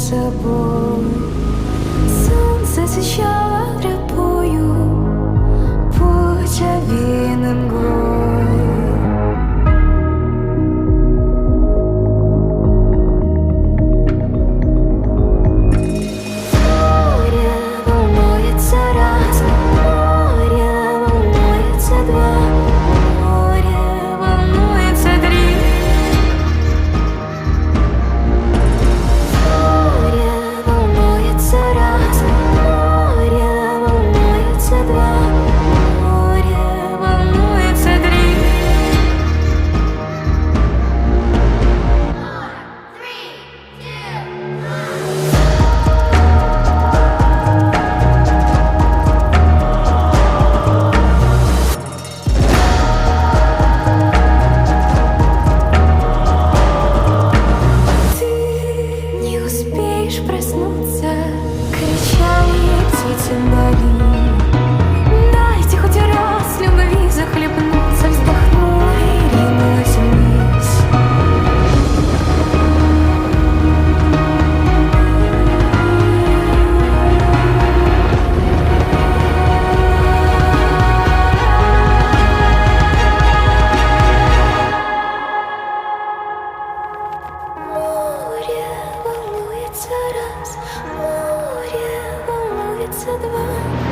собой. Солнце освещало рябую путь овеянным мглой. Море волнуется раз, море волнуется два, море волнуется три. Море волнуется раз, море волнуется два, море волнуется три. Ты не успеешь проснуться, кричали птицы вдали. Дайте хоть раз любви захлебнуться, вздохнула и ринулась вниз. Море волнуется раз, море волнуется два.